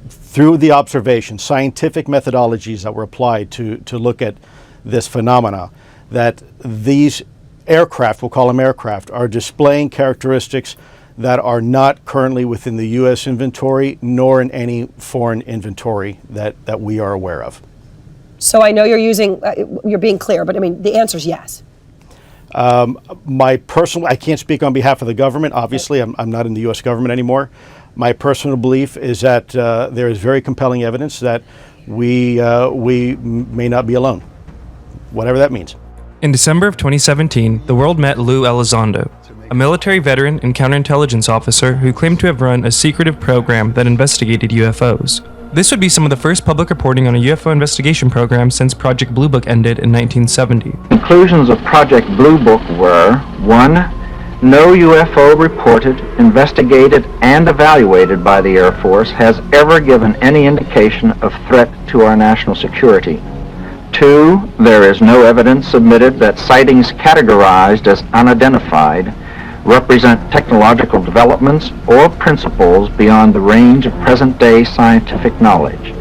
through the observation, scientific methodologies that were applied to look at this phenomena, that these aircraft, we'll call them aircraft, are displaying characteristics that are not currently within the U.S. inventory, nor in any foreign inventory that we are aware of. So I know you're being clear, but I mean, the answer is yes. I can't speak on behalf of the government. Obviously, I'm not in the U.S. government anymore. My personal belief is that there is very compelling evidence that we may not be alone, whatever that means. In December of 2017, the world met Lue Elizondo, a military veteran and counterintelligence officer who claimed to have run a secretive program that investigated UFOs. This would be some of the first public reporting on a UFO investigation program since Project Blue Book ended in 1970. Conclusions of Project Blue Book were: 1. No UFO reported, investigated, and evaluated by the Air Force has ever given any indication of threat to our national security. 2. There is no evidence submitted that sightings categorized as unidentified represent technological developments or principles beyond the range of present-day scientific knowledge.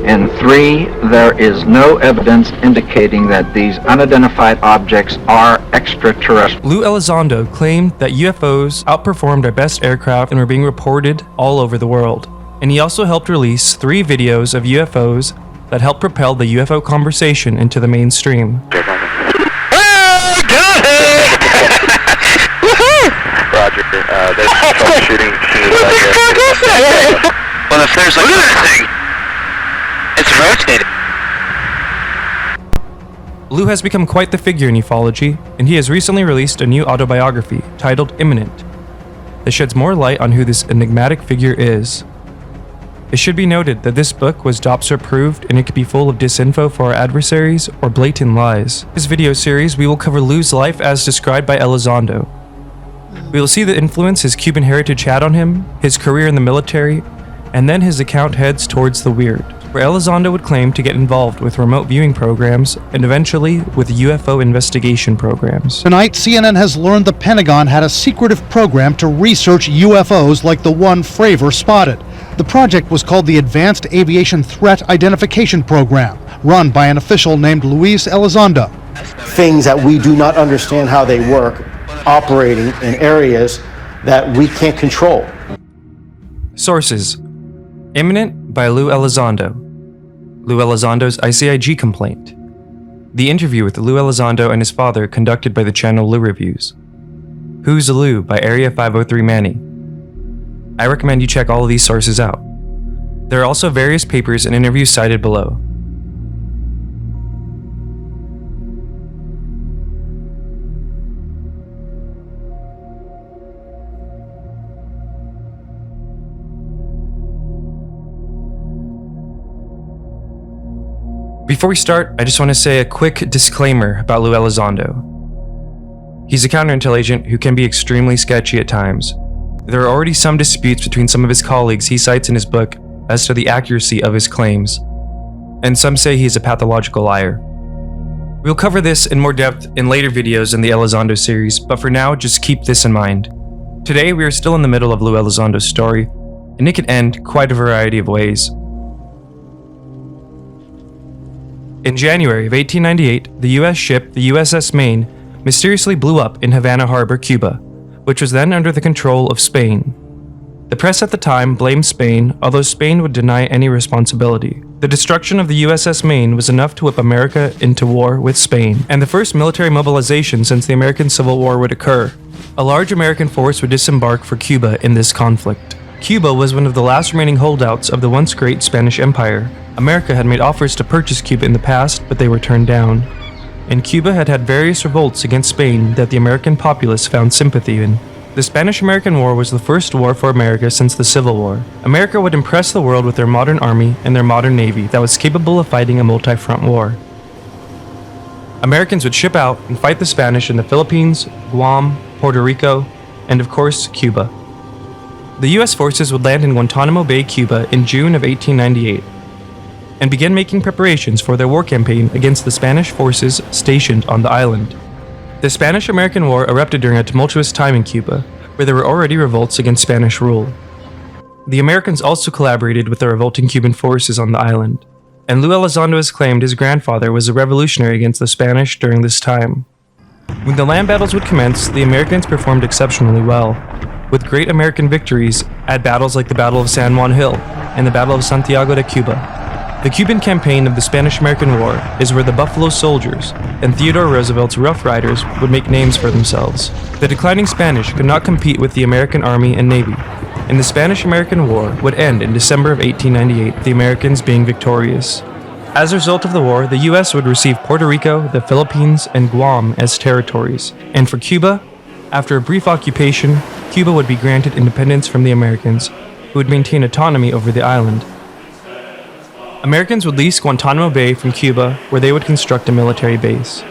And 3, there is no evidence indicating that these unidentified objects are extraterrestrial. Lue Elizondo claimed that UFOs outperformed our best aircraft and were being reported all over the world. And he also helped release 3 videos of UFOs that helped propel the UFO conversation into the mainstream. Roger, there's troubleshooting. Well, if there's like that thing, it's rotating. Lue has become quite the figure in ufology, and he has recently released a new autobiography titled Imminent that sheds more light on who this enigmatic figure is. It should be noted that this book was DOPSR approved, and it could be full of disinfo for our adversaries or blatant lies. In this video series, we will cover Lue's life as described by Elizondo. We will see the influence his Cuban heritage had on him, his career in the military, and then his account heads towards the weird, where Elizondo would claim to get involved with remote viewing programs and eventually with UFO investigation programs. Tonight, CNN has learned the Pentagon had a secretive program to research UFOs like the one Fravor spotted. The project was called the Advanced Aviation Threat Identification Program, run by an official named Lue Elizondo. Things that we do not understand how they work, operating in areas that we can't control. Sources: Imminent by Lue Elizondo, Lue Elizondo's ICIG complaint, the interview with Lue Elizondo and his father conducted by the channel Lue Reviews, Who's Lue by Area 503 Manny. I recommend you check all of these sources out. There are also various papers and interviews cited below. Before we start, I just want to say a quick disclaimer about Lue Elizondo. He's a counterintel agent who can be extremely sketchy at times. There are already some disputes between some of his colleagues he cites in his book as to the accuracy of his claims, and some say he's a pathological liar. We'll cover this in more depth in later videos in the Elizondo series, but for now, just keep this in mind. Today, we are still in the middle of Lue Elizondo's story, and it can end quite a variety of ways. In January of 1898, the US ship, the USS Maine, mysteriously blew up in Havana Harbor, Cuba, which was then under the control of Spain. The press at the time blamed Spain, although Spain would deny any responsibility. The destruction of the USS Maine was enough to whip America into war with Spain, and the first military mobilization since the American Civil War would occur. A large American force would disembark for Cuba in this conflict. Cuba was one of the last remaining holdouts of the once great Spanish Empire. America had made offers to purchase Cuba in the past, but they were turned down. And Cuba had had various revolts against Spain that the American populace found sympathy in. The Spanish-American War was the first war for America since the Civil War. America would impress the world with their modern army and their modern navy that was capable of fighting a multi-front war. Americans would ship out and fight the Spanish in the Philippines, Guam, Puerto Rico, and of course, Cuba. The US forces would land in Guantanamo Bay, Cuba in June of 1898, and began making preparations for their war campaign against the Spanish forces stationed on the island. The Spanish-American War erupted during a tumultuous time in Cuba, where there were already revolts against Spanish rule. the Americans also collaborated with the revolting Cuban forces on the island, and Lue Elizondo has claimed his grandfather was a revolutionary against the Spanish during this time. When the land battles would commence, the Americans performed exceptionally well, with great American victories at battles like the Battle of San Juan Hill and the Battle of Santiago de Cuba. The Cuban campaign of the Spanish-American War is where the Buffalo Soldiers and Theodore Roosevelt's Rough Riders would make names for themselves. The declining Spanish could not compete with the American Army and Navy, and the Spanish-American War would end in December of 1898, the Americans being victorious. As a result of the war, the U.S. would receive Puerto Rico, the Philippines, and Guam as territories, and for Cuba, after a brief occupation, Cuba would be granted independence from the Americans, who would maintain autonomy over the island. Americans would lease Guantanamo Bay from Cuba, where they would construct a military base.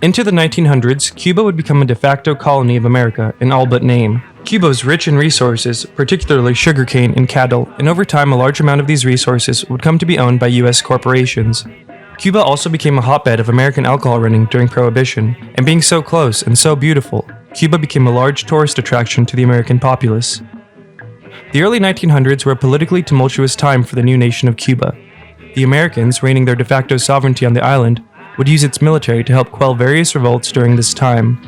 Into the 1900s, Cuba would become a de facto colony of America in all but name. Cuba was rich in resources, particularly sugarcane and cattle, and over time a large amount of these resources would come to be owned by U.S. corporations. Cuba also became a hotbed of American alcohol running during Prohibition, and being so close and so beautiful, Cuba became a large tourist attraction to the American populace. The early 1900s were a politically tumultuous time for the new nation of Cuba. The Americans, reigning their de facto sovereignty on the island, would use its military to help quell various revolts during this time.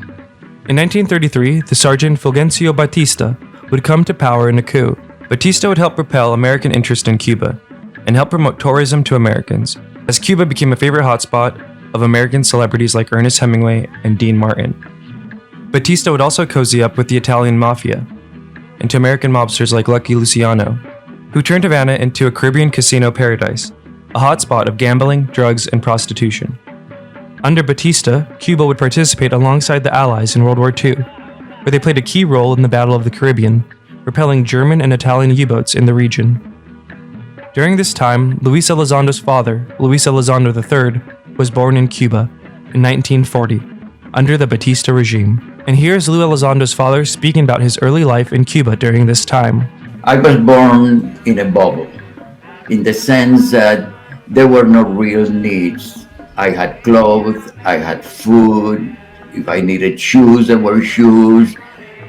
In 1933, the Sergeant Fulgencio Batista would come to power in a coup. Batista would help propel American interest in Cuba, and help promote tourism to Americans, as Cuba became a favorite hotspot of American celebrities like Ernest Hemingway and Dean Martin. Batista would also cozy up with the Italian mafia, and to American mobsters like Lucky Luciano, who turned Havana into a Caribbean casino paradise, a hotspot of gambling, drugs, and prostitution. Under Batista, Cuba would participate alongside the Allies in World War II, where they played a key role in the Battle of the Caribbean, repelling German and Italian U-boats in the region. During this time, Luis Elizondo's father, Luis Elizondo III, was born in Cuba in 1940, under the Batista regime. And here's Lue Elizondo's father speaking about his early life in Cuba during this time. I was born in a bubble, in the sense that there were no real needs. I had clothes, I had food. If I needed shoes, there were shoes.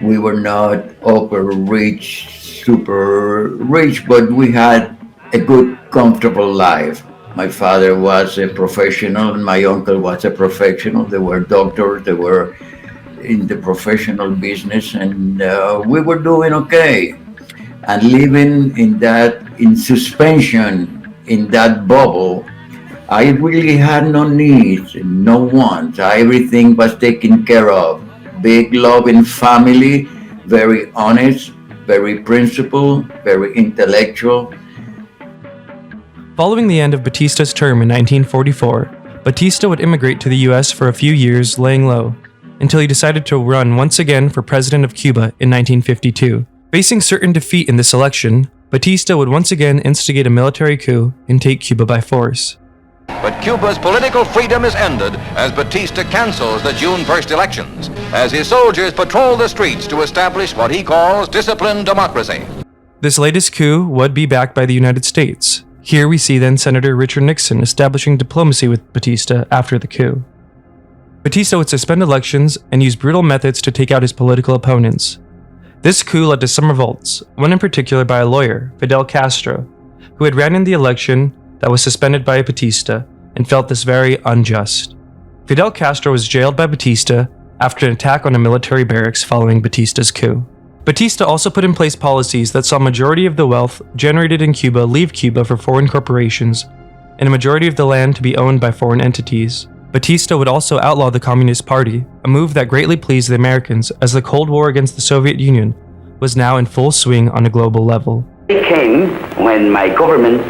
We were not upper rich, super rich, but we had a good, comfortable life. My father was a professional and my uncle was a professional. They were doctors, they were in the professional business, and we were doing okay. And living in suspension, in that bubble, I really had no needs, no wants. Everything was taken care of. Big, loving family, very honest, very principled, very intellectual. Following the end of Batista's term in 1944, Batista would immigrate to the US for a few years, laying low, until he decided to run once again for president of Cuba in 1952. Facing certain defeat in this election, Batista would once again instigate a military coup and take Cuba by force. But Cuba's political freedom is ended as Batista cancels the June 1st elections, as his soldiers patrol the streets to establish what he calls disciplined democracy. This latest coup would be backed by the United States. Here we see then Senator Richard Nixon establishing diplomacy with Batista after the coup. Batista would suspend elections and use brutal methods to take out his political opponents. This coup led to some revolts, one in particular by a lawyer, Fidel Castro, who had ran in the election that was suspended by Batista and felt this very unjust. Fidel Castro was jailed by Batista after an attack on a military barracks following Batista's coup. Batista also put in place policies that saw a majority of the wealth generated in Cuba leave Cuba for foreign corporations, and a majority of the land to be owned by foreign entities. Batista would also outlaw the Communist Party, a move that greatly pleased the Americans as the Cold War against the Soviet Union was now in full swing on a global level. It came when my government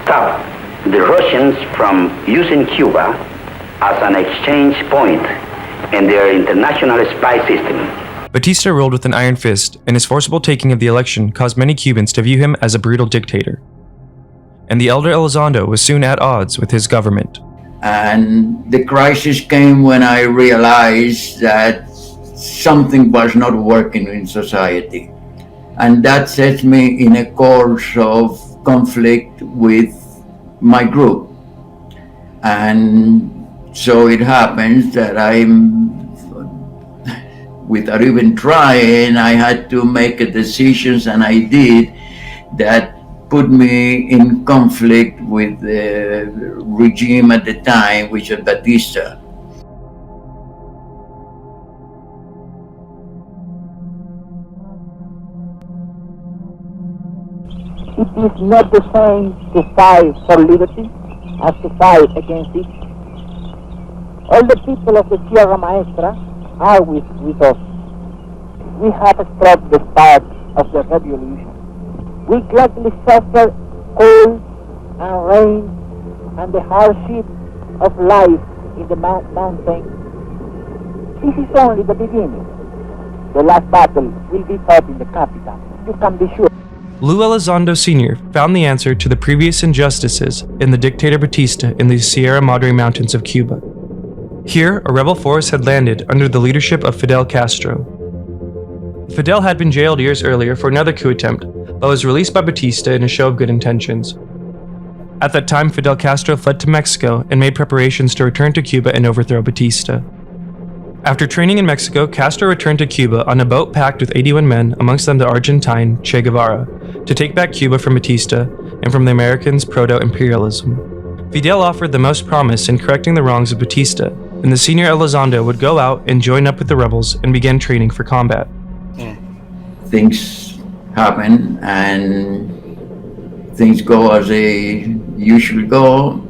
stopped the Russians from using Cuba as an exchange point in their international spy system. Batista ruled with an iron fist, and his forcible taking of the election caused many Cubans to view him as a brutal dictator. And the elder Elizondo was soon at odds with his government. And the crisis came when I realized that something was not working in society. And that set me in a course of conflict with my group. And so it happens that without even trying, I had to make a decision, and I did, that put me in conflict with the regime at the time, which was Batista. It is not the same to fight for liberty as to fight against it. All the people of the Sierra Maestra are with us. We have struck the start of the revolution. We gladly suffer cold and rain and the hardship of life in the mountain. This is only the beginning. The last battle will be fought in the capital. You can be sure. Lue Elizondo Sr. found the answer to the previous injustices in the dictator Batista in the Sierra Madre Mountains of Cuba. Here, a rebel force had landed under the leadership of Fidel Castro. Fidel had been jailed years earlier for another coup attempt, but was released by Batista in a show of good intentions. At that time, Fidel Castro fled to Mexico and made preparations to return to Cuba and overthrow Batista. After training in Mexico, Castro returned to Cuba on a boat packed with 81 men, amongst them the Argentine Che Guevara, to take back Cuba from Batista and from the Americans' proto-imperialism. Fidel offered the most promise in correcting the wrongs of Batista, and the senior Elizondo would go out and join up with the rebels and begin training for combat. Things happen and things go as they usually go,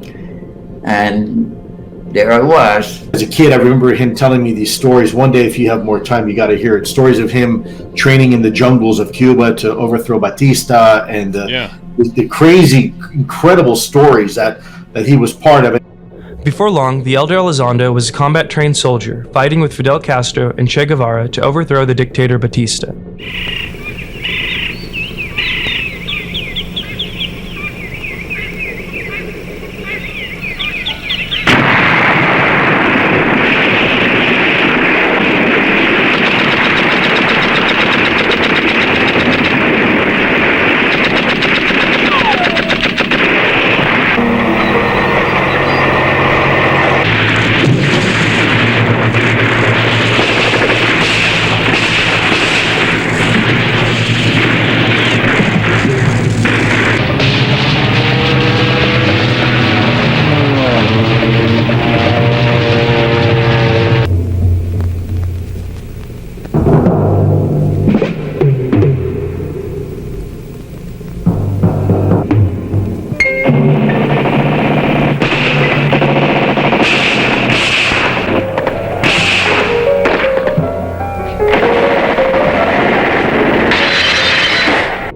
and there I was. As a kid, I remember him telling me these stories. One day, if you have more time, you got to hear it. Stories of him training in the jungles of Cuba to overthrow Batista, and the crazy, incredible stories that he was part of. Before long, the elder Elizondo was a combat-trained soldier, fighting with Fidel Castro and Che Guevara to overthrow the dictator Batista.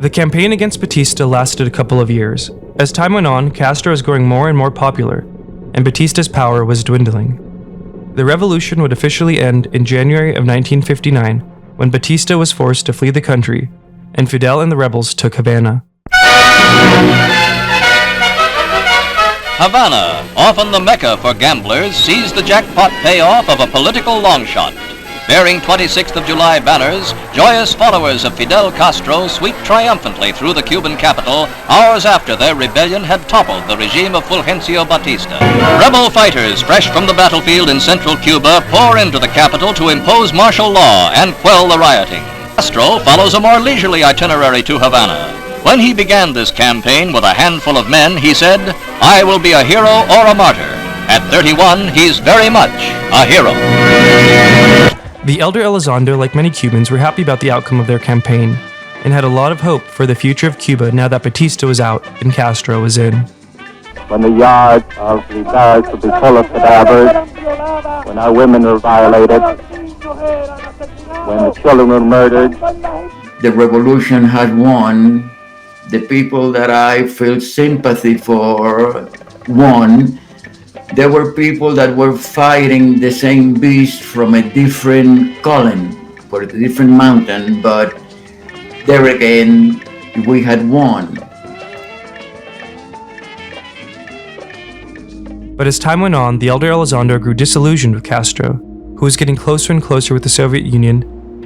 The campaign against Batista lasted a couple of years. As time went on, Castro was growing more and more popular, and Batista's power was dwindling. The revolution would officially end in January of 1959, when Batista was forced to flee the country, and Fidel and the rebels took Havana. Havana, often the mecca for gamblers, sees the jackpot payoff of a political longshot. Bearing 26th of July banners, joyous followers of Fidel Castro sweep triumphantly through the Cuban capital hours after their rebellion had toppled the regime of Fulgencio Batista. Rebel fighters fresh from the battlefield in central Cuba pour into the capital to impose martial law and quell the rioting. Castro follows a more leisurely itinerary to Havana. When he began this campaign with a handful of men, he said, "I will be a hero or a martyr." At 31, he's very much a hero. The elder Elizondo, like many Cubans, were happy about the outcome of their campaign, and had a lot of hope for the future of Cuba now that Batista was out and Castro was in. When the yards of the barracks would be full of cadavers, when our women were violated, when the children were murdered. The revolution had won. The people that I feel sympathy for won. There were people that were fighting the same beast from a different column, for a different mountain, but there again, we had won. But as time went on, the elder Elizondo grew disillusioned with Castro, who was getting closer and closer with the Soviet Union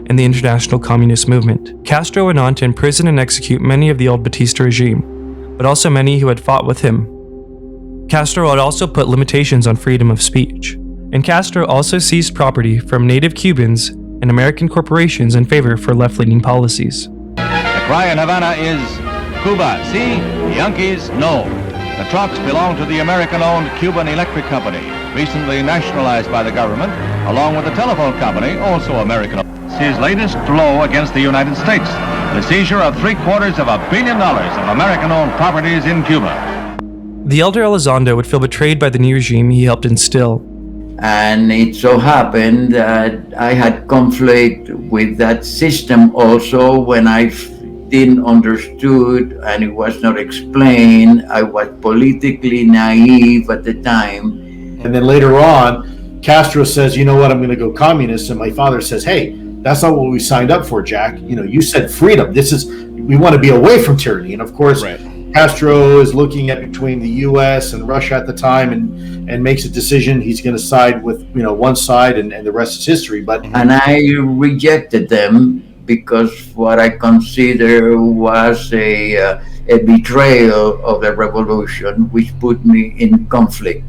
and the international communist movement. Castro went on to imprison and execute many of the old Batista regime, but also many who had fought with him. Castro had also put limitations on freedom of speech, and Castro also seized property from native Cubans and American corporations in favor for left-leaning policies. The cry in Havana is, Cuba, see? Yankees, no. The trucks belong to the American-owned Cuban Electric Company, recently nationalized by the government, along with the telephone company, also American-owned. His latest blow against the United States, the seizure of $750 million of American-owned properties in Cuba. The elder Elizondo would feel betrayed by the new regime he helped instill. And it so happened that I had conflict with that system also when I didn't understood and it was not explained. I was politically naive at the time. And then later on, Castro says, you know what, I'm going to go communist. And my father says, hey, that's not what we signed up for, Jack. You know, you said freedom. We want to be away from tyranny. And of course, right. Castro is looking at between the U.S. and Russia at the time and makes a decision. He's going to side with, one side and the rest is history. And I rejected them because what I consider was a betrayal of the revolution, which put me in conflict.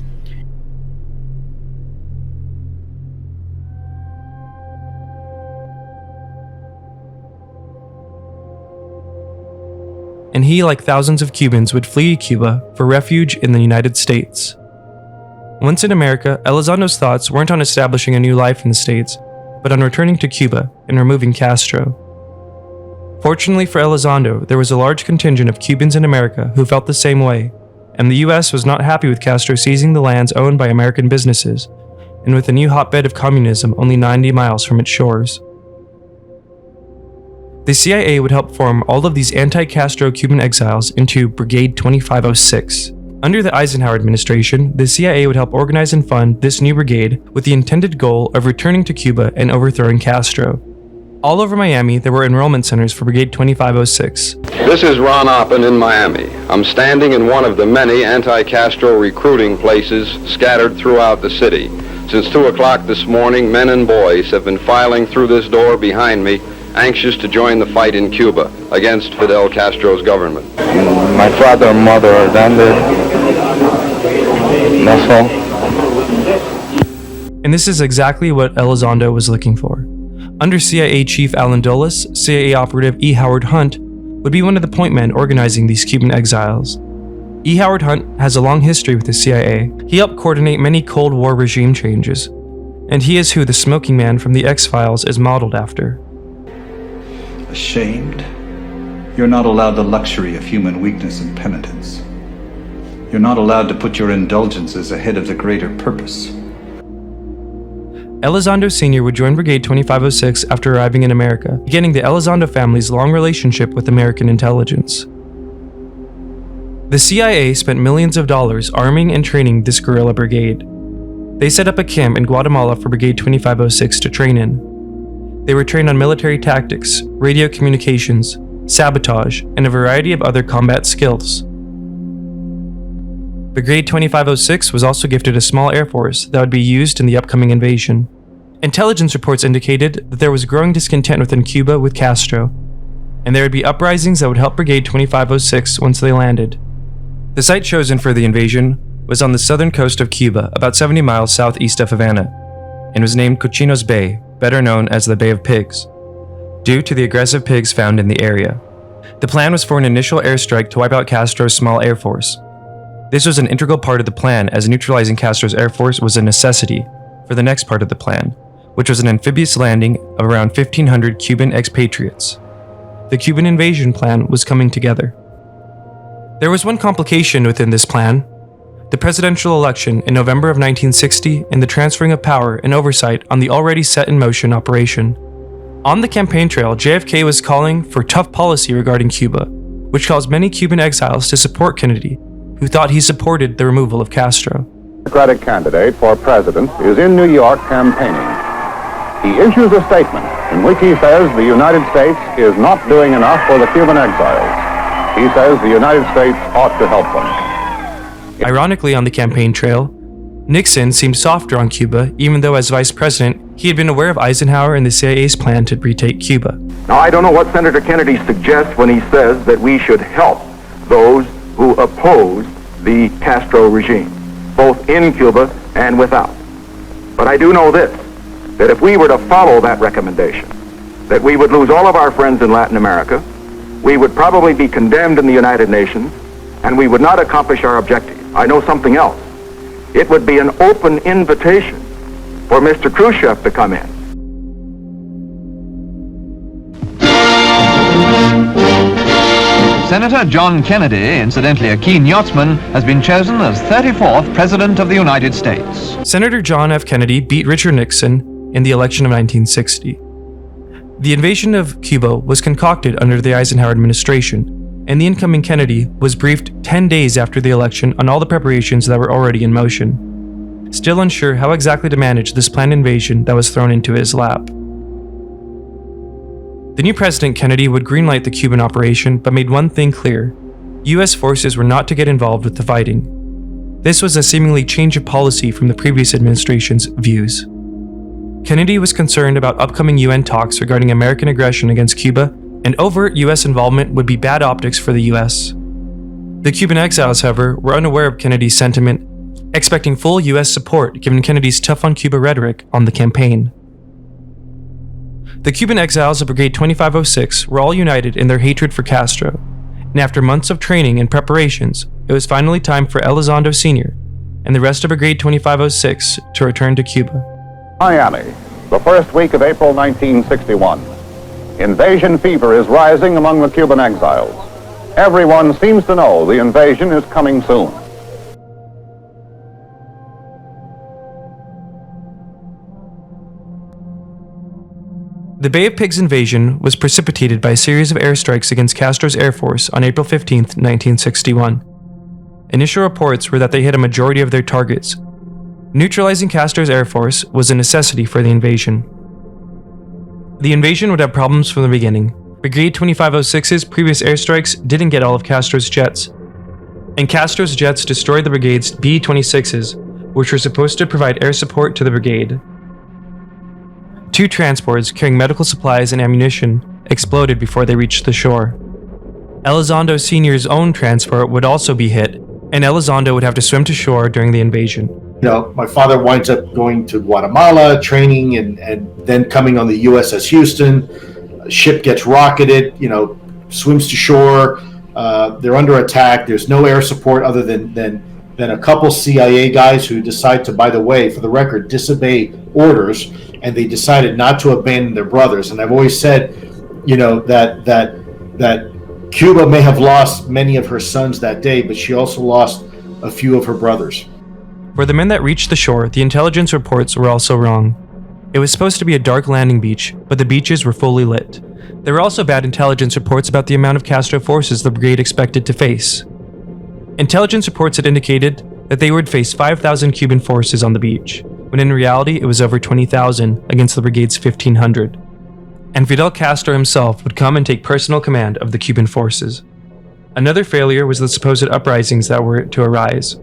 And he, like thousands of Cubans, would flee Cuba for refuge in the United States. Once in America, Elizondo's thoughts weren't on establishing a new life in the States, but on returning to Cuba and removing Castro. Fortunately for Elizondo, there was a large contingent of Cubans in America who felt the same way, and the US was not happy with Castro seizing the lands owned by American businesses, and with a new hotbed of communism only 90 miles from its shores. The CIA would help form all of these anti-Castro Cuban exiles into Brigade 2506. Under the Eisenhower administration, the CIA would help organize and fund this new brigade with the intended goal of returning to Cuba and overthrowing Castro. All over Miami, there were enrollment centers for Brigade 2506. This is Ron Oppen in Miami. I'm standing in one of the many anti-Castro recruiting places scattered throughout the city. Since 2 o'clock this morning, men and boys have been filing through this door behind me, anxious to join the fight in Cuba against Fidel Castro's government. My father and mother are down there. That's all. And this is exactly what Elizondo was looking for. Under CIA Chief Allen Dulles, CIA operative E. Howard Hunt would be one of the point men organizing these Cuban exiles. E. Howard Hunt has a long history with the CIA. He helped coordinate many Cold War regime changes, and he is who the smoking man from the X-Files is modeled after. Ashamed? You're not allowed the luxury of human weakness and penitence. You're not allowed to put your indulgences ahead of the greater purpose. Elizondo Sr. would join Brigade 2506 after arriving in America, beginning the Elizondo family's long relationship with American intelligence. The CIA spent millions of dollars arming and training this guerrilla brigade. They set up a camp in Guatemala for Brigade 2506 to train in. They were trained on military tactics, radio communications, sabotage, and a variety of other combat skills. Brigade 2506 was also gifted a small air force that would be used in the upcoming invasion. Intelligence reports indicated that there was growing discontent within Cuba with Castro, and there would be uprisings that would help Brigade 2506 once they landed. The site chosen for the invasion was on the southern coast of Cuba, about 70 miles southeast of Havana, and was named Cochinos Bay, better known as the Bay of Pigs, due to the aggressive pigs found in the area. The plan was for an initial airstrike to wipe out Castro's small air force. This was an integral part of the plan, as neutralizing Castro's air force was a necessity for the next part of the plan, which was an amphibious landing of around 1,500 Cuban expatriates. The Cuban invasion plan was coming together. There was one complication within this plan: the presidential election in November of 1960 and the transferring of power and oversight on the already set in motion operation. On the campaign trail, JFK was calling for tough policy regarding Cuba, which caused many Cuban exiles to support Kennedy, who thought he supported the removal of Castro. The Democratic candidate for president is in New York campaigning. He issues a statement in which he says the United States is not doing enough for the Cuban exiles. He says the United States ought to help them. Ironically, on the campaign trail, Nixon seemed softer on Cuba, even though as vice president, he had been aware of Eisenhower and the CIA's plan to retake Cuba. Now, I don't know what Senator Kennedy suggests when he says that we should help those who opposed the Castro regime, both in Cuba and without. But I do know this, that if we were to follow that recommendation, that we would lose all of our friends in Latin America, we would probably be condemned in the United Nations, and we would not accomplish our objective. I know something else. It would be an open invitation for Mr. Khrushchev to come in. Senator John Kennedy, incidentally a keen yachtsman, has been chosen as 34th President of the United States. Senator John F. Kennedy beat Richard Nixon in the election of 1960. The invasion of Cuba was concocted under the Eisenhower administration, and the incoming Kennedy was briefed 10 days after the election on all the preparations that were already in motion. Still unsure how exactly to manage this planned invasion that was thrown into his lap. The new President Kennedy would greenlight the Cuban operation, but made one thing clear: US forces were not to get involved with the fighting. This was a seemingly change of policy from the previous administration's views. Kennedy was concerned about upcoming UN talks regarding American aggression against Cuba, and overt US involvement would be bad optics for the US. The Cuban exiles, however, were unaware of Kennedy's sentiment, expecting full US support given Kennedy's tough-on-Cuba rhetoric on the campaign. The Cuban exiles of Brigade 2506 were all united in their hatred for Castro, and after months of training and preparations, it was finally time for Elizondo Sr. and the rest of Brigade 2506 to return to Cuba. Miami, the first week of April 1961. Invasion fever is rising among the Cuban exiles. Everyone seems to know the invasion is coming soon. The Bay of Pigs invasion was precipitated by a series of airstrikes against Castro's Air Force on April 15, 1961. Initial reports were that they hit a majority of their targets. Neutralizing Castro's Air Force was a necessity for the invasion. The invasion would have problems from the beginning. Brigade 2506's previous airstrikes didn't get all of Castro's jets, and Castro's jets destroyed the brigade's B-26s, which were supposed to provide air support to the brigade. 2 transports carrying medical supplies and ammunition exploded before they reached the shore. Elizondo Sr.'s own transport would also be hit, and Elizondo would have to swim to shore during the invasion. You know, my father winds up going to Guatemala, training, and then coming on the USS Houston. A ship gets rocketed, swims to shore. They're under attack. There's no air support other than a couple CIA guys who decide to, by the way, for the record, disobey orders, and they decided not to abandon their brothers. And I've always said, that Cuba may have lost many of her sons that day, but she also lost a few of her brothers. For the men that reached the shore, the intelligence reports were also wrong. It was supposed to be a dark landing beach, but the beaches were fully lit. There were also bad intelligence reports about the amount of Castro forces the brigade expected to face. Intelligence reports had indicated that they would face 5,000 Cuban forces on the beach, when in reality it was over 20,000 against the brigade's 1,500. And Fidel Castro himself would come and take personal command of the Cuban forces. Another failure was the supposed uprisings that were to arise.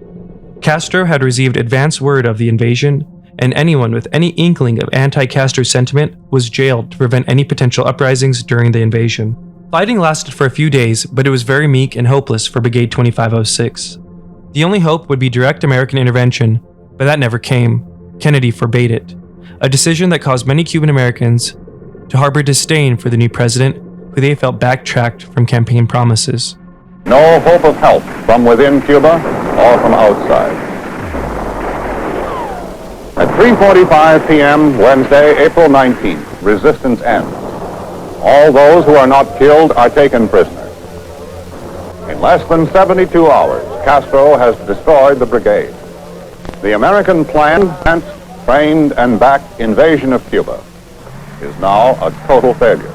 Castro had received advance word of the invasion, and anyone with any inkling of anti-Castro sentiment was jailed to prevent any potential uprisings during the invasion. Fighting lasted for a few days, but it was very meek and hopeless for Brigade 2506. The only hope would be direct American intervention, but that never came. Kennedy forbade it, a decision that caused many Cuban Americans to harbor disdain for the new president, who they felt backtracked from campaign promises. No hope of help from within Cuba or from outside. At 3:45 p.m. Wednesday, April 19th, resistance ends. All those who are not killed are taken prisoner. In less than 72 hours, Castro has destroyed the brigade. The American planned, trained, and backed invasion of Cuba is now a total failure.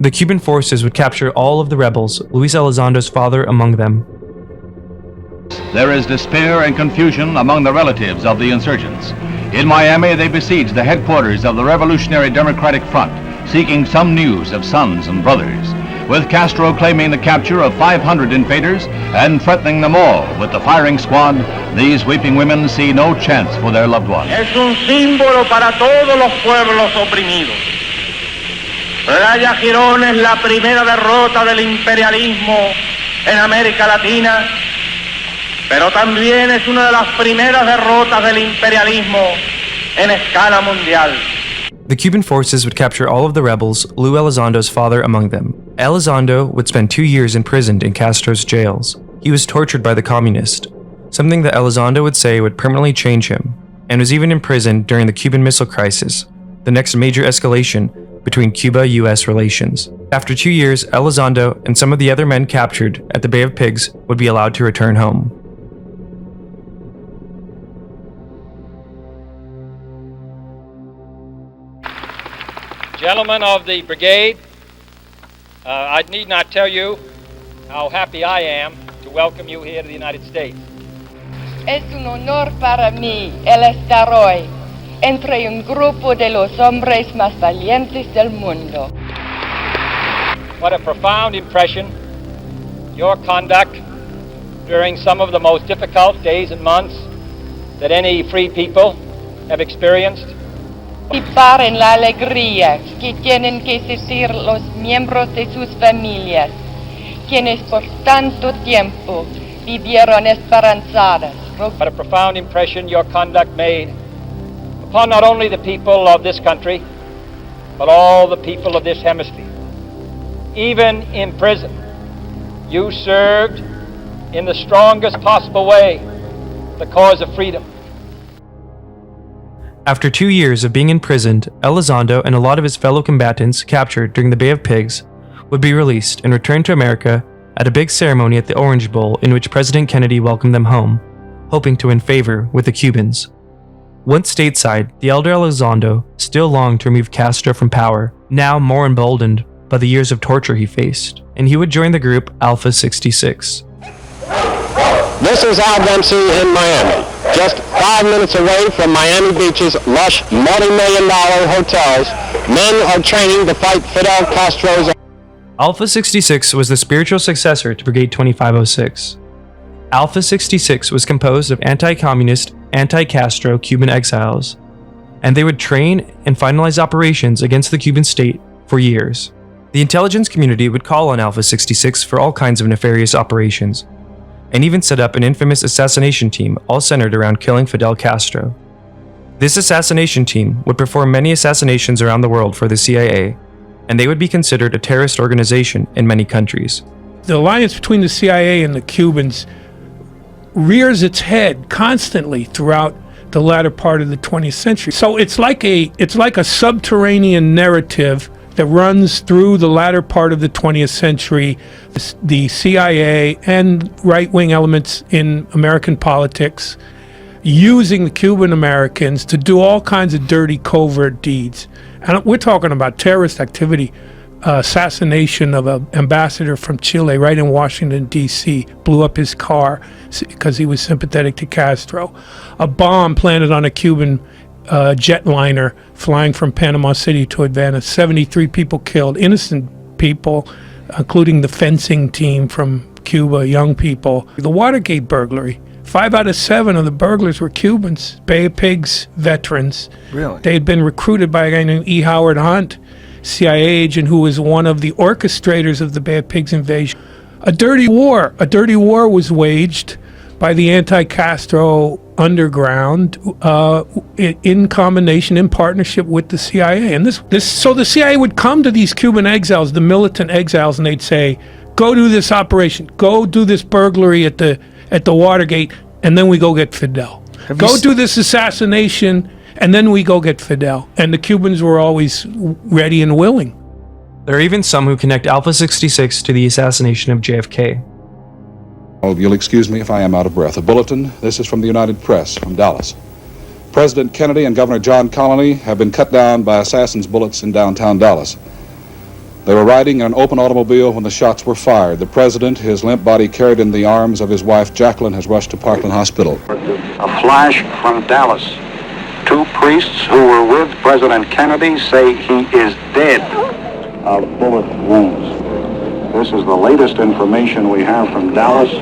The Cuban forces would capture all of the rebels, Luis Elizondo's father among them. There is despair and confusion among the relatives of the insurgents. In Miami, they besieged the headquarters of the Revolutionary Democratic Front, seeking some news of sons and brothers, with Castro claiming the capture of 500 invaders and threatening them all with the firing squad. These weeping women see no chance for their loved ones. Es un símbolo para todos los pueblos oprimidos. Playa Girón es la primera derrota del imperialismo en América Latina, pero también es una de las primeras derrotas del imperialismo en escala mundial. The Cuban forces would capture all of the rebels, Lue Elizondo's father among them. Elizondo would spend 2 years imprisoned in Castro's jails. He was tortured by the communists, something that Elizondo would say would permanently change him, and was even imprisoned during the Cuban Missile Crisis, the next major escalation between Cuba-US relations. After 2 years, Elizondo and some of the other men captured at the Bay of Pigs would be allowed to return home. Gentlemen of the Brigade, I need not tell you how happy I am to welcome you here to the United States. Es un honor para mí el estar hoy entre un grupo de los hombres más valientes del mundo. What a profound impression your conduct during some of the most difficult days and months that any free people have experienced. Participar en la alegría que tienen que sentir los miembros de sus familias, quienes por tanto tiempo vivieron esperanzadas. What a profound impression your conduct made upon not only the people of this country, but all the people of this hemisphere. Even in prison, you served in the strongest possible way the cause of freedom. After 2 years of being imprisoned, Elizondo and a lot of his fellow combatants captured during the Bay of Pigs would be released and returned to America at a big ceremony at the Orange Bowl in which President Kennedy welcomed them home, hoping to win favor with the Cubans. Once stateside, the elder Elizondo still longed to remove Castro from power, now more emboldened by the years of torture he faced, and he would join the group Alpha 66. This is Al Dempsey in Miami, just 5 minutes away from Miami Beach's lush multi-million-dollar hotels. Men are training to fight Fidel Castro's. Alpha 66 was the spiritual successor to Brigade 2506. Alpha 66 was composed of anti-communist, anti-Castro Cuban exiles, and they would train and finalize operations against the Cuban state for years. The intelligence community would call on Alpha 66 for all kinds of nefarious operations, and even set up an infamous assassination team all centered around killing Fidel Castro. This assassination team would perform many assassinations around the world for the CIA, and they would be considered a terrorist organization in many countries. The alliance between the CIA and the Cubans rears its head constantly throughout the latter part of the 20th century. So it's like a subterranean narrative that runs through the latter part of the 20th century. The CIA and right-wing elements in American politics using the Cuban Americans to do all kinds of dirty covert deeds. And we're talking about terrorist activity, assassination of an ambassador from Chile right in Washington, D.C., blew up his car because he was sympathetic to Castro. A bomb planted on a Cuban jetliner flying from Panama City to Havana. 73 people killed, innocent people, including the fencing team from Cuba, young people. The Watergate burglary, 5 out of 7 of the burglars were Cubans, Bay of Pigs veterans. Really? They had been recruited by a guy named E. Howard Hunt, CIA agent who was one of the orchestrators of the Bay of Pigs invasion. A dirty war was waged by the anti-Castro underground in combination, in partnership with the CIA. And so the CIA would come to these Cuban exiles, the militant exiles, and they'd say, go do this operation, go do this burglary at the Watergate, and then we go get Fidel. Go do this assassination, and then we go get Fidel. And the Cubans were always ready and willing. There are even some who connect Alpha 66 to the assassination of JFK. Oh, you'll excuse me if I am out of breath. A bulletin. This is from the United Press, from Dallas. President Kennedy and Governor John Connally have been cut down by assassins' bullets in downtown Dallas. They were riding in an open automobile when the shots were fired. The president, his limp body carried in the arms of his wife Jacqueline, has rushed to Parkland Hospital. A flash from Dallas. 2 priests who were with President Kennedy say he is dead of bullet wounds. This is the latest information we have from Dallas.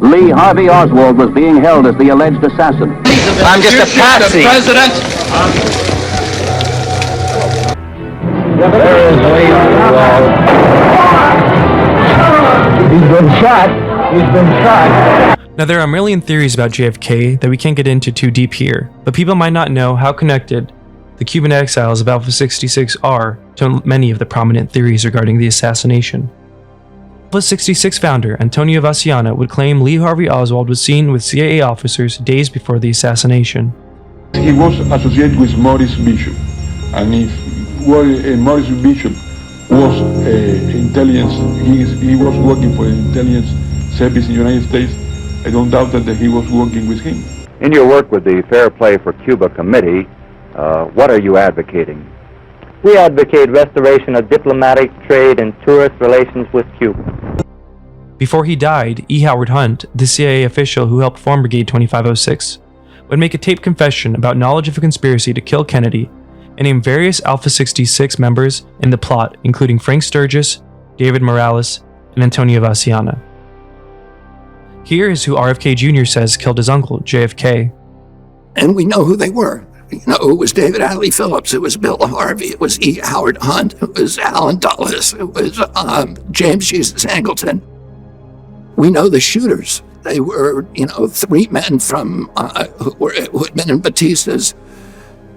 Lee Harvey Oswald was being held as the alleged assassin. I'm just a patsy. President. There is Lee on the wall. He's been shot. He's been shot. Now, there are a million theories about JFK that we can't get into too deep here, but people might not know how connected the Cuban exiles of Alpha 66 are to many of the prominent theories regarding the assassination. Alpha 66 founder Antonio Vasiana would claim Lee Harvey Oswald was seen with CIA officers days before the assassination. He was associated with Maurice Bishop, and if Maurice Bishop was intelligence, he was working for the intelligence service in the United States, I don't doubt that he was working with him. In your work with the Fair Play for Cuba Committee, what are you advocating? We advocate restoration of diplomatic, trade, and tourist relations with Cuba. Before he died, E. Howard Hunt, the CIA official who helped form Brigade 2506, would make a taped confession about knowledge of a conspiracy to kill Kennedy and name various Alpha 66 members in the plot, including Frank Sturgis, David Morales, and Antonio Vasiana. Here is who RFK Jr. says killed his uncle, JFK. And we know who they were. You know, it was David Adley Phillips, it was Bill Harvey, it was E. Howard Hunt, it was Alan Dulles, it was James Jesus Angleton. We know the shooters. They were, three men from who had been in Batista's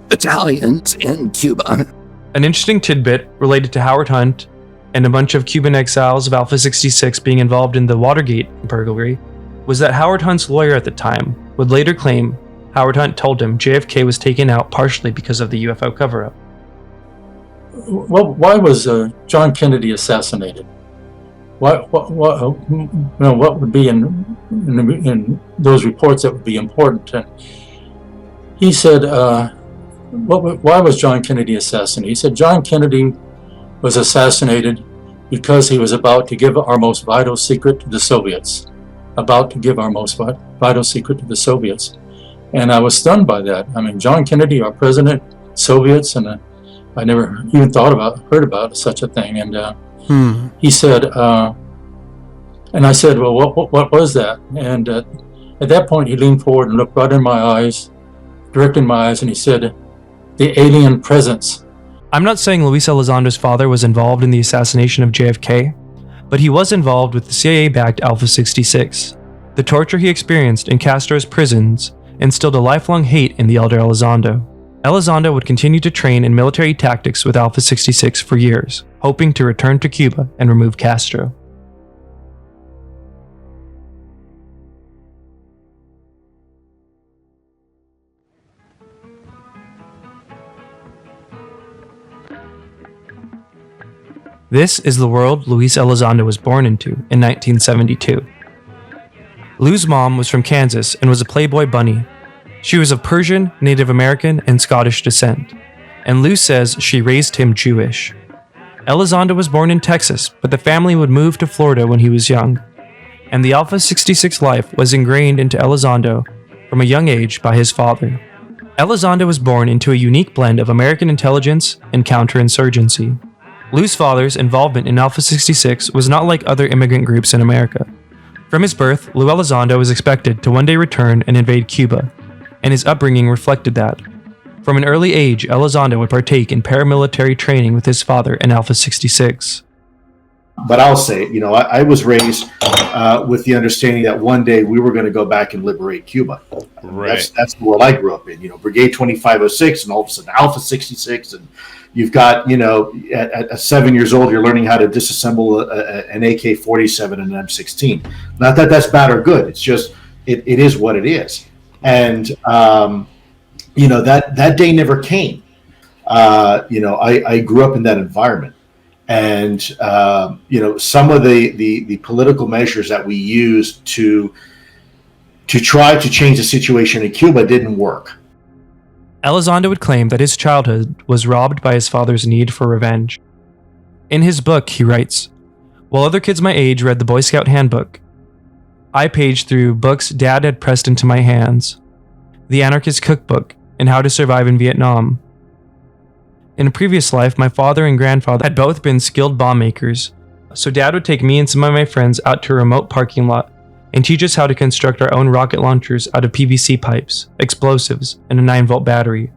battalions in Cuba. An interesting tidbit related to Howard Hunt and a bunch of Cuban exiles of Alpha 66 being involved in the Watergate burglary was that Howard Hunt's lawyer at the time would later claim Howard Hunt told him JFK was taken out partially because of the UFO cover-up. Well, why was John Kennedy assassinated? What would be in those reports that would be important? And he said, why was John Kennedy assassinated? He said John Kennedy was assassinated because he was about to give our most vital secret to the Soviets. About to give our most vital secret to the Soviets. And I was stunned by that. I mean, John Kennedy, our president, Soviets, and I never even heard about such a thing. And he said, and I said, well, what was that? And at that point, he leaned forward and looked right in my eyes, directly in my eyes, and he said, the alien presence. I'm not saying Luis Elizondo's father was involved in the assassination of JFK, but he was involved with the CIA-backed Alpha 66. The torture he experienced in Castro's prisons instilled a lifelong hate in the elder Elizondo. Elizondo would continue to train in military tactics with Alpha 66 for years, hoping to return to Cuba and remove Castro. This is the world Luis Elizondo was born into in 1972. Lou's mom was from Kansas and was a Playboy bunny. She was of Persian, Native American, and Scottish descent, and Lou says she raised him Jewish. Elizondo was born in Texas, but the family would move to Florida when he was young, and the Alpha 66 life was ingrained into Elizondo from a young age by his father. Elizondo was born into a unique blend of American intelligence and counterinsurgency. Lou's father's involvement in Alpha 66 was not like other immigrant groups in America. From his birth, Lue Elizondo was expected to one day return and invade Cuba, and his upbringing reflected that. From an early age, Elizondo would partake in paramilitary training with his father in Alpha 66. But I'll say, I was raised with the understanding that one day we were going to go back and liberate Cuba. Right. That's the world I grew up in. Brigade 2506 and all of a sudden Alpha 66, and you've got, at 7 years old, you're learning how to disassemble an AK-47 and an M16. Not that that's bad or good. It's just, it is what it is. And, that day never came. I grew up in that environment. And, some of the political measures that we used to try to change the situation in Cuba didn't work. Elizondo would claim that his childhood was robbed by his father's need for revenge. In his book, he writes, "While other kids my age read the Boy Scout handbook, I paged through books Dad had pressed into my hands, The Anarchist Cookbook, and How to Survive in Vietnam. In a previous life, my father and grandfather had both been skilled bomb makers, so Dad would take me and some of my friends out to a remote parking lot and teach us how to construct our own rocket launchers out of PVC pipes, explosives, and a 9-volt battery.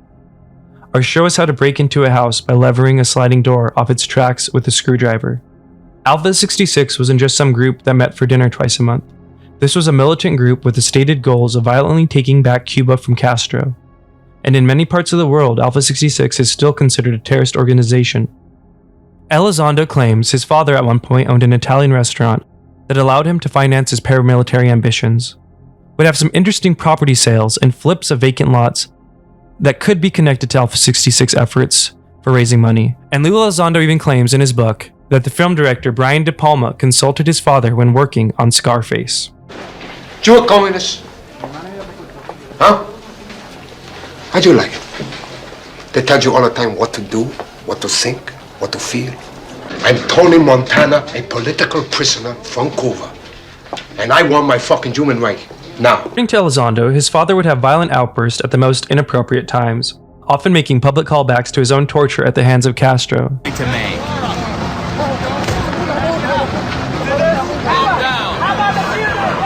or show us how to break into a house by levering a sliding door off its tracks with a screwdriver. Alpha 66 wasn't just some group that met for dinner twice a month. This was a militant group with the stated goals of violently taking back Cuba from Castro. And in many parts of the world, Alpha 66 is still considered a terrorist organization. Elizondo claims his father at one point owned an Italian restaurant that allowed him to finance his paramilitary ambitions, would have some interesting property sales and flips of vacant lots that could be connected to Alpha 66 efforts for raising money. And Lue Elizondo even claims in his book that the film director Brian De Palma consulted his father when working on Scarface. You a communist? Huh? How do you like it? They tell you all the time what to do, what to think, what to feel. I'm Tony Montana, a political prisoner from Cuba. And I want my fucking human right. Now. According to Elizondo, his father would have violent outbursts at the most inappropriate times, often making public callbacks to his own torture at the hands of Castro. To me.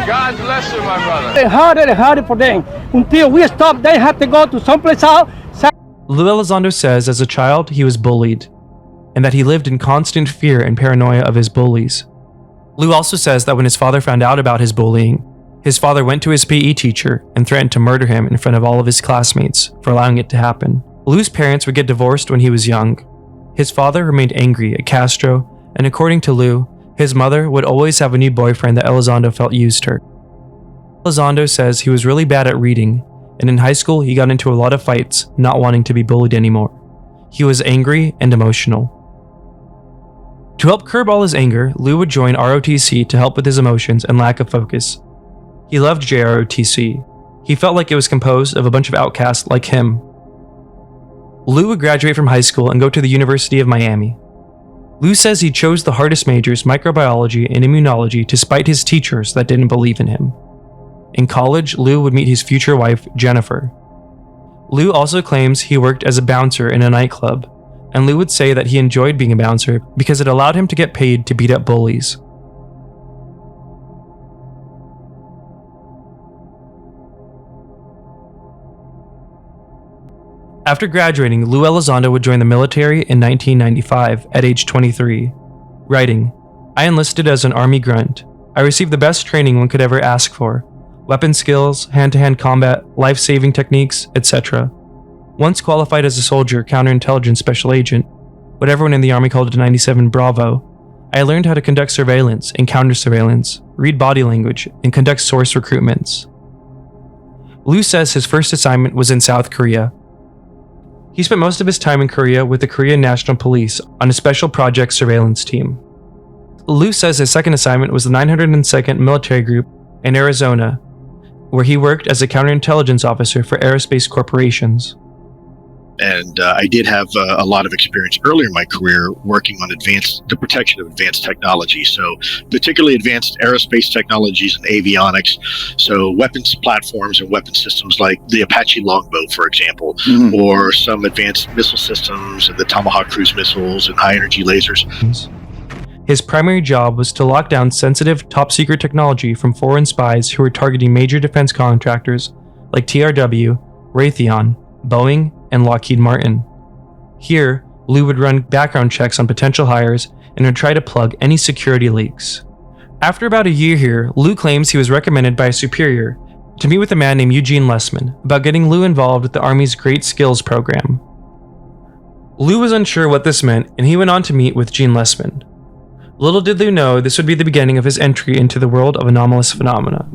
God bless you, my brother. It's harder and harder for them. Until we stop, they have to go to someplace else. Lue Elizondo says as a child he was bullied, and that he lived in constant fear and paranoia of his bullies. Lue also says that when his father found out about his bullying, his father went to his PE teacher and threatened to murder him in front of all of his classmates for allowing it to happen. Lue's parents would get divorced when he was young. His father remained angry at Castro, and according to Lue, his mother would always have a new boyfriend that Elizondo felt used her. Elizondo says he was really bad at reading, and in high school he got into a lot of fights, not wanting to be bullied anymore. He was angry and emotional. To help curb all his anger, Lue would join ROTC to help with his emotions and lack of focus. He loved JROTC. He felt like it was composed of a bunch of outcasts like him. Lue would graduate from high school and go to the University of Miami. Lue says he chose the hardest majors, microbiology and immunology, to spite his teachers that didn't believe in him. In college, Lue would meet his future wife, Jennifer. Lue also claims he worked as a bouncer in a nightclub, and Lue would say that he enjoyed being a bouncer because it allowed him to get paid to beat up bullies. After graduating, Lue Elizondo would join the military in 1995 at age 23, writing, "I enlisted as an Army grunt. I received the best training one could ever ask for. Weapon skills, hand-to-hand combat, life-saving techniques, etc. Once qualified as a soldier, counterintelligence special agent, what everyone in the Army called a 97 Bravo, I learned how to conduct surveillance and counter-surveillance, read body language, and conduct source recruitments." Lue says his first assignment was in South Korea. He spent most of his time in Korea with the Korean National Police on a special project surveillance team. Lue says his second assignment was the 902nd Military Group in Arizona, where he worked as a counterintelligence officer for aerospace corporations. And I did have a lot of experience earlier in my career working on the protection of advanced technology. So particularly advanced aerospace technologies and avionics. So weapons platforms and weapon systems like the Apache Longbow, for example, or some advanced missile systems and the Tomahawk cruise missiles and high energy lasers. His primary job was to lock down sensitive, top-secret technology from foreign spies who were targeting major defense contractors like TRW, Raytheon, Boeing, and Lockheed Martin. Here, Lue would run background checks on potential hires and would try to plug any security leaks. After about a year here, Lue claims he was recommended by a superior to meet with a man named Eugene Lessman about getting Lue involved with the Army's Great Skills program. Lue was unsure what this meant, and he went on to meet with Gene Lessman. Little did Lue know this would be the beginning of his entry into the world of anomalous phenomena.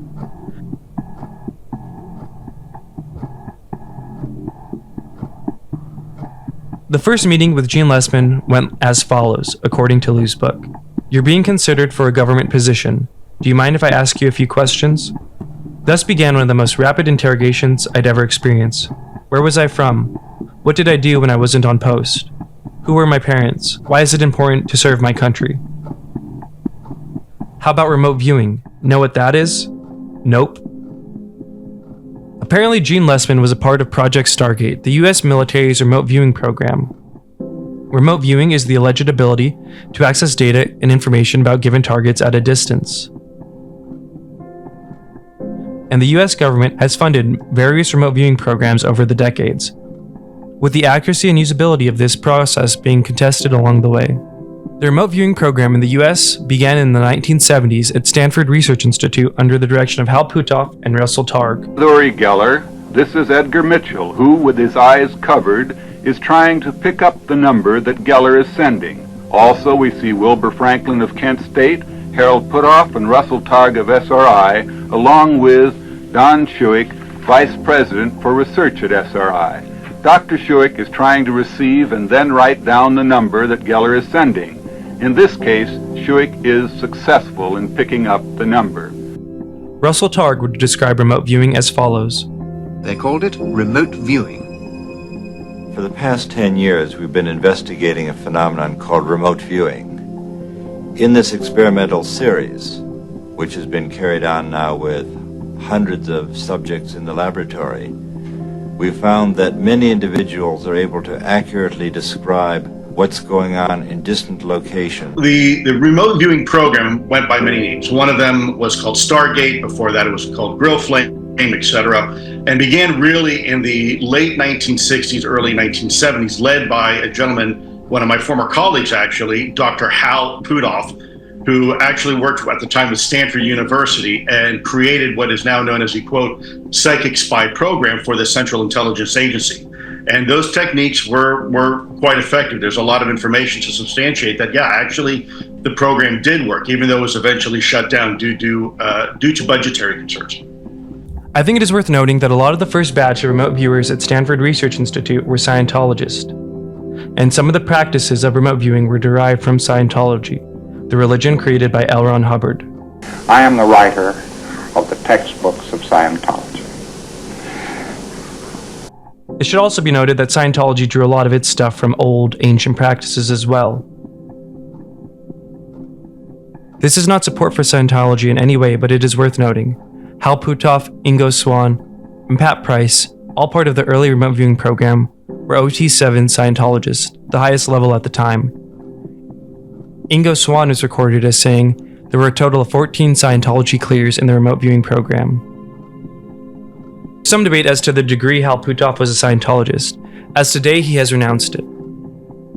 The first meeting with Gene Lessman went as follows, according to Lue's book. "You're being considered for a government position. Do you mind if I ask you a few questions?" Thus began one of the most rapid interrogations I'd ever experienced. Where was I from? What did I do when I wasn't on post? Who were my parents? Why is it important to serve my country? How about remote viewing? Know what that is? Nope. Apparently, Gene Lessman was a part of Project Stargate, the US military's remote viewing program. Remote viewing is the alleged ability to access data and information about given targets at a distance. And the US government has funded various remote viewing programs over the decades. with the accuracy and usability of this process being contested along the way. The remote viewing program in the US began in the 1970s at Stanford Research Institute under the direction of Hal Puthoff and Russell Targ. Uri Geller, this is Edgar Mitchell, who, with his eyes covered, is trying to pick up the number that Geller is sending. Also, we see Wilbur Franklin of Kent State, Harold Puthoff and Russell Targ of SRI, along with Don Schuick, Vice President for Research at SRI. Dr. Schuick is trying to receive and then write down the number that Geller is sending. In this case, Schuick is successful in picking up the number. Russell Targ would describe remote viewing as follows. They called it remote viewing. For the past 10 years, we've been investigating a phenomenon called remote viewing. In this experimental series, which has been carried on now with hundreds of subjects in the laboratory, we found that many individuals are able to accurately describe what's going on in distant locations. The remote viewing program went by many names. One of them was called Stargate. Before that, it was called Grill Flame, etc., and began really in the late 1960s, early 1970s, led by a gentleman, one of my former colleagues actually, Dr. Hal Puthoff, who actually worked at the time at Stanford University and created what is now known as the, quote, psychic spy program for the Central Intelligence Agency. And those techniques were quite effective. There's a lot of information to substantiate that, yeah, actually the program did work, even though it was eventually shut down due to budgetary concerns. I think it is worth noting that a lot of the first batch of remote viewers at Stanford Research Institute were Scientologists. And some of the practices of remote viewing were derived from Scientology, the religion created by L. Ron Hubbard. I am the writer of the textbooks of Scientology. It should also be noted that Scientology drew a lot of its stuff from old, ancient practices as well. This is not support for Scientology in any way, but it is worth noting. Hal Puthoff, Ingo Swann, and Pat Price, all part of the early remote viewing program, were OT7 Scientologists, the highest level at the time. Ingo Swann is recorded as saying there were a total of 14 Scientology clears in the remote viewing program. Some debate as to the degree Hal Puthoff was a Scientologist, as today he has renounced it.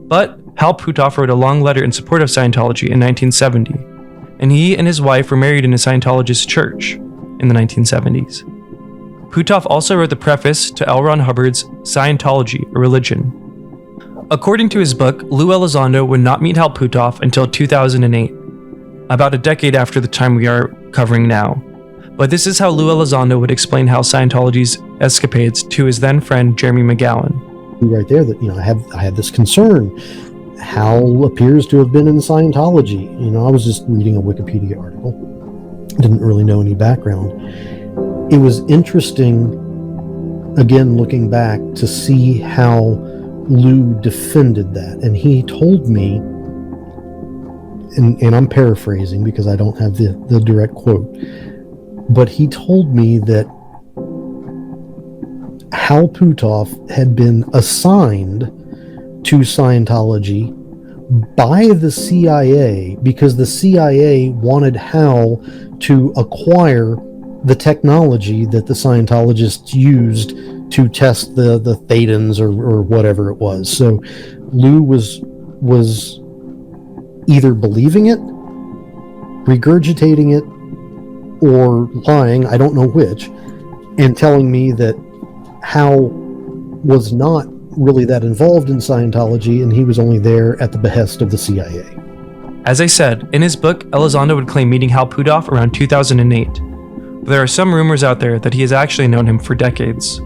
But Hal Puthoff wrote a long letter in support of Scientology in 1970, and he and his wife were married in a Scientologist church in the 1970s. Puthoff also wrote the preface to L. Ron Hubbard's Scientology, a Religion. According to his book, Lue Elizondo would not meet Hal Puthoff until 2008, about a decade after the time we are covering now. But this is how Lue Elizondo would explain Hal Scientology's escapades to his then friend Jeremy McGowan. Right there, that I had this concern. Hal appears to have been in Scientology. I was just reading a Wikipedia article. Didn't really know any background. It was interesting, again, looking back, to see how Lue defended that. And he told me, and I'm paraphrasing because I don't have the direct quote, but he told me that Hal Puthoff had been assigned to Scientology by the CIA because the CIA wanted Hal to acquire the technology that the Scientologists used to test the Thetans or whatever it was. So Lue was either believing it, regurgitating it, or lying, I don't know which, and telling me that Hal was not really that involved in Scientology and he was only there at the behest of the CIA. As I said, in his book, Elizondo would claim meeting Hal Puthoff around 2008. But there are some rumors out there that he has actually known him for decades.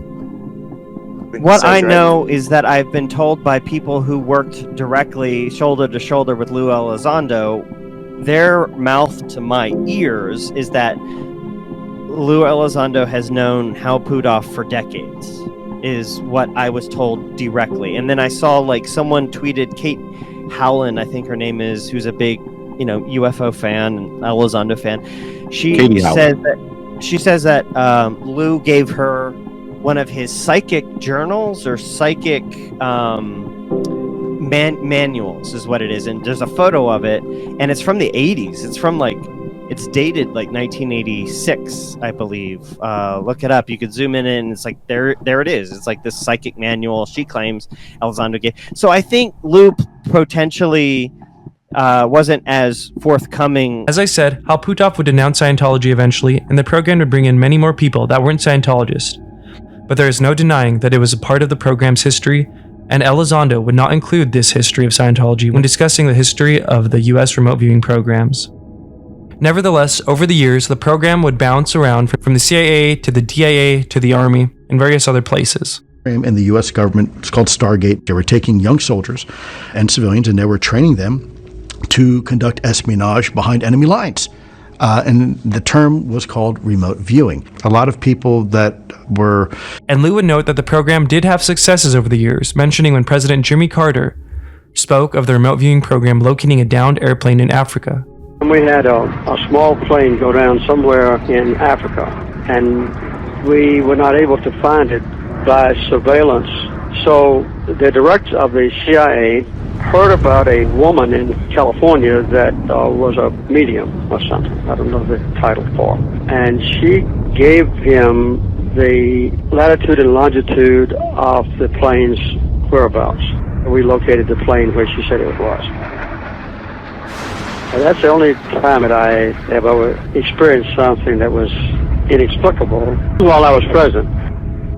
What I know is that I've been told by people who worked directly shoulder to shoulder with Lue Elizondo, their mouth to my ears is that Lue Elizondo has known Hal Puthoff for decades, is what I was told directly. And then I saw someone tweeted, Kate Howland, I think her name is, who's a big, UFO fan, Elizondo fan. She says that Lue gave her one of his psychic journals or psychic manuals is what it is, and there's a photo of it, and it's from the 80s. It's It's dated like 1986, I believe. Look it up. You could zoom in and it's like, there it is. It's like this psychic manual she claims Elizondo gave. So I think Lue potentially wasn't as forthcoming. As I said, Hal Puthoff would denounce Scientology eventually, and the program would bring in many more people that weren't Scientologists. But there is no denying that it was a part of the program's history, and Elizondo would not include this history of Scientology when discussing the history of the US remote viewing programs. Nevertheless, over the years, the program would bounce around from the CIA to the DIA to the Army and various other places. In the US government, it's called Stargate. They were taking young soldiers and civilians and they were training them to conduct espionage behind enemy lines. And the term was called remote viewing. A lot of people that were... And Lue would note that the program did have successes over the years, mentioning when President Jimmy Carter spoke of the remote viewing program locating a downed airplane in Africa. We had a small plane go down somewhere in Africa, and we were not able to find it by surveillance. So the director of the CIA heard about a woman in California that was a medium or something. I don't know the title for. And she gave him the latitude and longitude of the plane's whereabouts. We located the plane where she said it was. And that's the only time that I have ever experienced something that was inexplicable while I was present.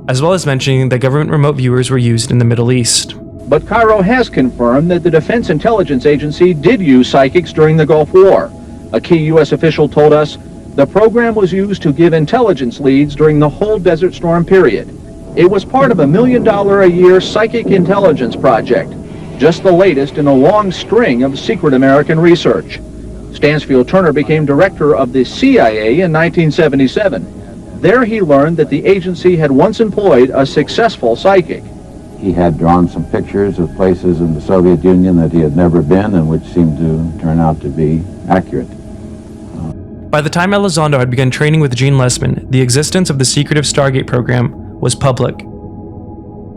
As well as mentioning that government remote viewers were used in the Middle East. But Cairo has confirmed that the Defense Intelligence Agency did use psychics during the Gulf War. A key U.S. official told us the program was used to give intelligence leads during the whole Desert Storm period. It was part of a $1 million a year psychic intelligence project, just the latest in a long string of secret American research. Stansfield Turner became director of the CIA in 1977. There he learned that the agency had once employed a successful psychic. He had drawn some pictures of places in the Soviet Union that he had never been and which seemed to turn out to be accurate. By the time Elizondo had begun training with Gene Lessman, the existence of the secretive Stargate program was public.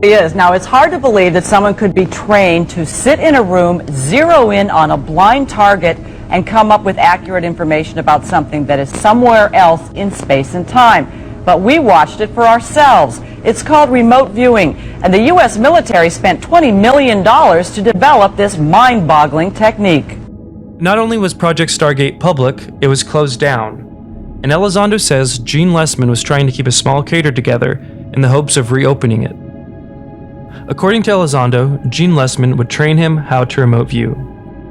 It is. Now, it's hard to believe that someone could be trained to sit in a room, zero in on a blind target, and come up with accurate information about something that is somewhere else in space and time. But we watched it for ourselves. It's called remote viewing, and the U.S. military spent $20 million to develop this mind-boggling technique. Not only was Project Stargate public, it was closed down. And Elizondo says Gene Lessman was trying to keep a small crater together in the hopes of reopening it. According to Elizondo, Gene Lessman would train him how to remote view.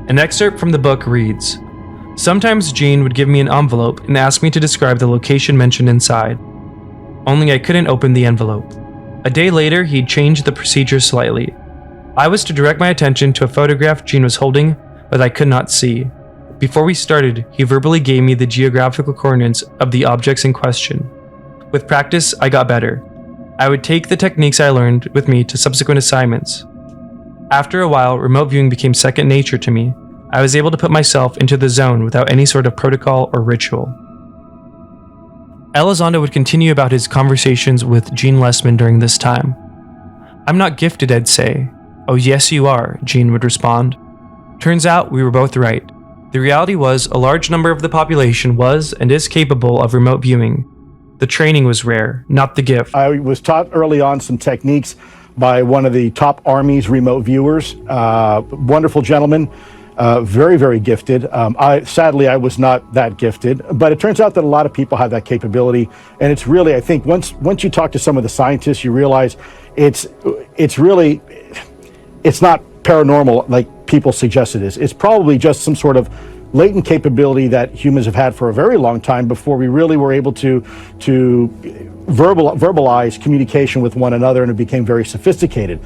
An excerpt from the book reads, "Sometimes Gene would give me an envelope and ask me to describe the location mentioned inside. Only I couldn't open the envelope. A day later, he'd changed the procedure slightly. I was to direct my attention to a photograph Gene was holding, but I could not see. Before we started, he verbally gave me the geographical coordinates of the objects in question. With practice, I got better. I would take the techniques I learned with me to subsequent assignments. After a while, remote viewing became second nature to me. I was able to put myself into the zone without any sort of protocol or ritual." Elizondo would continue about his conversations with Gene Lessman during this time. "I'm not gifted, I'd say. Oh, yes, you are," Gene would respond. Turns out we were both right. The reality was a large number of the population was and is capable of remote viewing. The training was rare, not the gift. I was taught early on some techniques by one of the top Army's remote viewers. Wonderful gentleman, very, very gifted. Sadly, I was not that gifted, but it turns out that a lot of people have that capability. And it's really, I think, once you talk to some of the scientists, you realize it's not paranormal like people suggest it is. It's probably just some sort of latent capability that humans have had for a very long time before we really were able to verbalize communication with one another, and it became very sophisticated.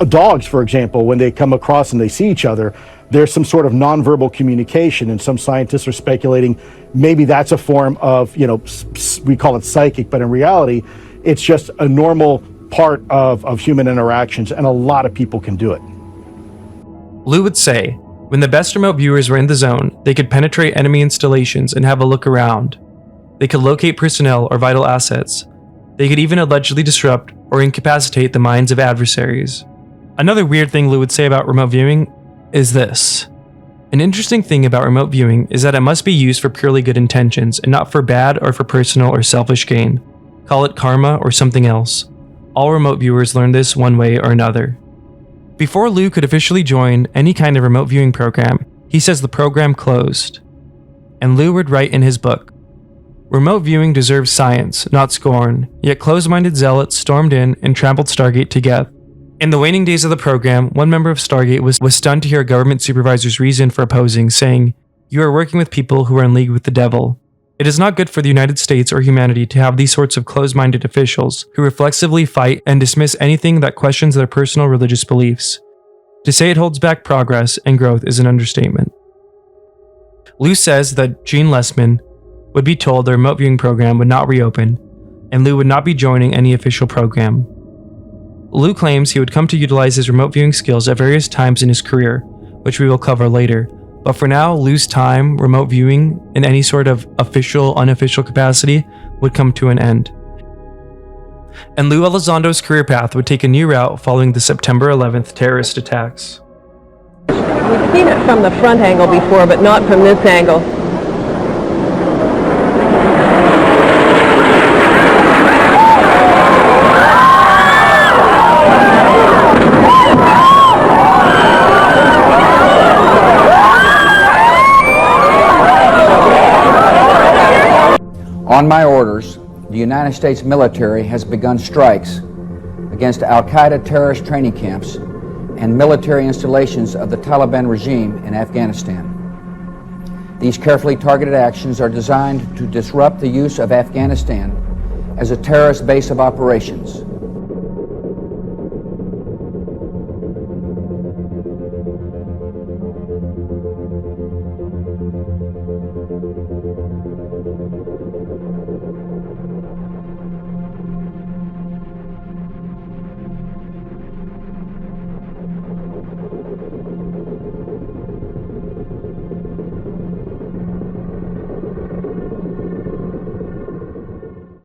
Dogs, for example, when they come across and they see each other, there's some sort of nonverbal communication, and some scientists are speculating maybe that's a form of, we call it psychic, but in reality, it's just a normal part of human interactions, and a lot of people can do it. Lue would say, when the best remote viewers were in the zone, they could penetrate enemy installations and have a look around. They could locate personnel or vital assets. They could even allegedly disrupt or incapacitate the minds of adversaries. Another weird thing Lue would say about remote viewing is this. An interesting thing about remote viewing is that it must be used for purely good intentions and not for bad or for personal or selfish gain. Call it karma or something else. All remote viewers learn this one way or another. Before Lue could officially join any kind of remote viewing program, he says the program closed. And Lue would write in his book, "Remote viewing deserves science, not scorn, yet closed-minded zealots stormed in and trampled Stargate to death." In the waning days of the program, one member of Stargate was stunned to hear a government supervisor's reason for opposing, saying, "You are working with people who are in league with the devil. It is not good for the United States or humanity to have these sorts of closed-minded officials who reflexively fight and dismiss anything that questions their personal religious beliefs. To say it holds back progress and growth is an understatement." Lue says that Gene Lessman would be told the remote viewing program would not reopen, and Lue would not be joining any official program. Lue claims he would come to utilize his remote viewing skills at various times in his career, which we will cover later, but for now, Lue's time remote viewing in any sort of official, unofficial capacity would come to an end. And Lue Elizondo's career path would take a new route following the September 11th terrorist attacks. We've seen it from the front angle before, but not from this angle. On my orders, the United States military has begun strikes against Al-Qaeda terrorist training camps and military installations of the Taliban regime in Afghanistan. These carefully targeted actions are designed to disrupt the use of Afghanistan as a terrorist base of operations